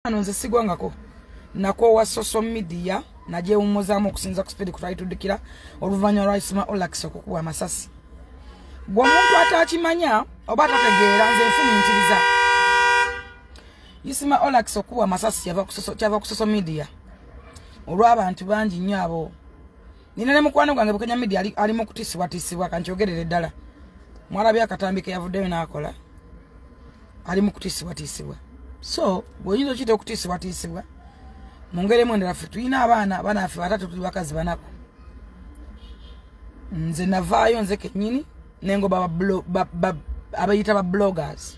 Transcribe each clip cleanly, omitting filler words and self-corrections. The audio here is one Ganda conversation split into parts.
Nze sigwangako nako wa social media naje umuzamu okusinza ku speed kutali tudikira oluvanya lwa Isma Olax okukuba amasasi bwo muntu atakimanya oba tategeera nze nfumintiriza Isma Olax okukuba amasasi yava ku social media olwa abantu bangi nnyo abo ninene mukwano gwange bukenya media ali mu kutisibwa kanchogerere ddala mwalabya akatambike yavuddeyo n'akola ali mu kutisibwa so bwonyinzo kite okutisibwa mungere mwendera fe tuina abaana afe batatu tuli bakazi banako nze navaayo nze kenyini nengo abayita ba bloggers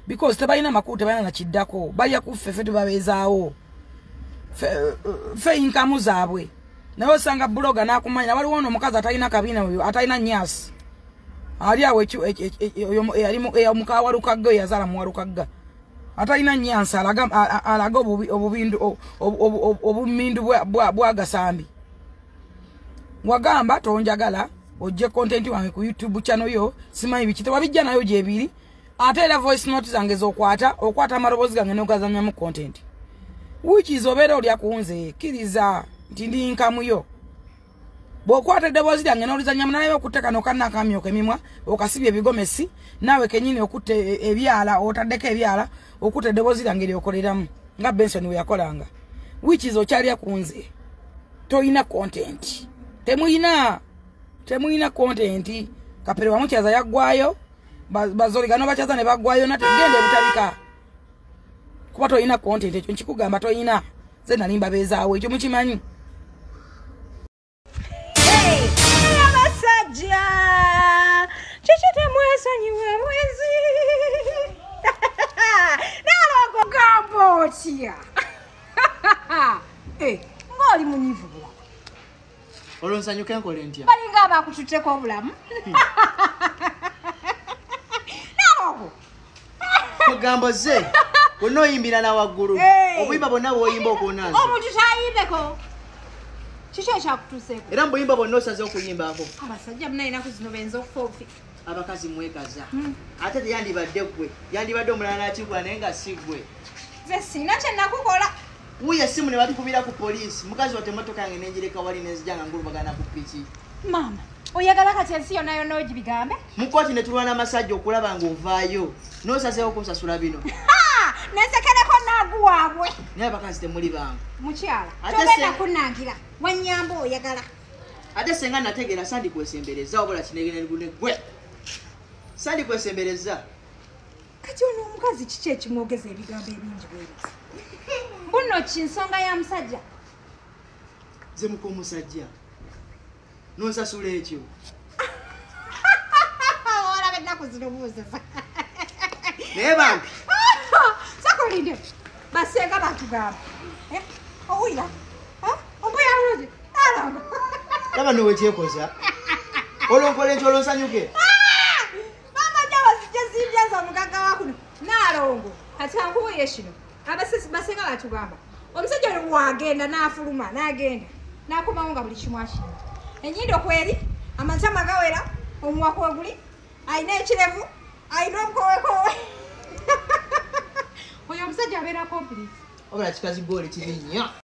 because tebalina makulu tebalina nakiddako balya kuffe fe tubabezaawo fe inkamu zaabwe naye osanga blogger nakumanya waliwo ono omukazi atalina kabina oyo atalina nyasi ali awo omuka Walukagga yazaala mu Walukagga atalina nyansa alaga obumindu bwa gasambi wagamba tonjagala ojje content wange ku YouTube channel yo simanyi bikite wabijja nayo gyebiri ate era voice note zange okwata amarobozi gange n'ogazanya mu content which is obera oli akunze kiriza ndi inkamu yo bwokwata debozi yange n'olizanya naye okuteka nokanna kamyo kemimwa okasibye bigomesi nawe kenyini okutte ebyala otaddeko ebyala okutte debozi yange lyokoleramu nga Benson we yakolanga which is ochalya kunze toina content temuina content kapere wa mukyaza yagwayo bazoli gano bachaza ne bagwayo nategende butabika kuba toina content ekyo nkikugamba toina ze nalimba bezaawo ekyo mukimanyi Chichite mwezi niwe mwezi nalo gogambotia ngoli munivula olonsanyuka enkolentia balinga bakututeko obulamu nalo kugambo ze onoyimbira na waggulu obuyimba bonna bwoyimba okonazo omuntu tayimbeko Chicho chakutuseko. Era mboyimba bonna osaze okuyimba ako. Abasajja mna inaku zino benzo okufofi. Abakazi mwekaza. Ate yandibadde gwe. Yandibadde omulala akigwa naye nga sigwe. Ze sina kye nakukola. Wuya simu ne batukubira ku poliisi. Mukazi wate motoka yange nenjireka wali nezijanga ngulubagana ku piki. Mama, oyagala kati ensi yonna yonna ogibigambe? Mukwati ne tulwana amasajja okulaba ng'ovaayo. N'osazeewo kunsasula bino. Nesekereko nagu waabwe. Naye abakazi temuli bangu. Mukyala, tobenda kunangira. Wanyambo oyagala. Ate senga nategeera sandi kwesembereza obola kinegene ngune gwe. Sandi kwesembereza. Kati ono omukazi kiki ekimwogeza ebigambo ebingi bwebiti? Mbuno kinsonga ya musajja. Ze muko musajja. Nonsasula ekyo. Olabe ennaku zino buuzeza. Naye bambi. Sakolinde. Basenga batugamba. Owira. Obuyaluzi. Alanga. Laba nowe kyekoza. Olonkola ekyo olonsanyuke. Mama jawa sijazibyaza omugagga wakuno. Nalongo. Kati ankubuye kino. Abasisi basenga batugamba. Omusajja wagenda n'afuluma n'agenda. N'akomawo nga buli kimu akino. Ennyindo kweri, amatama gawera, omuwa kweguli, ayina ekirevu, ayina obukowekowe. Oyo omusajja abeera complete. Obala kikazi gole kiri nnyo.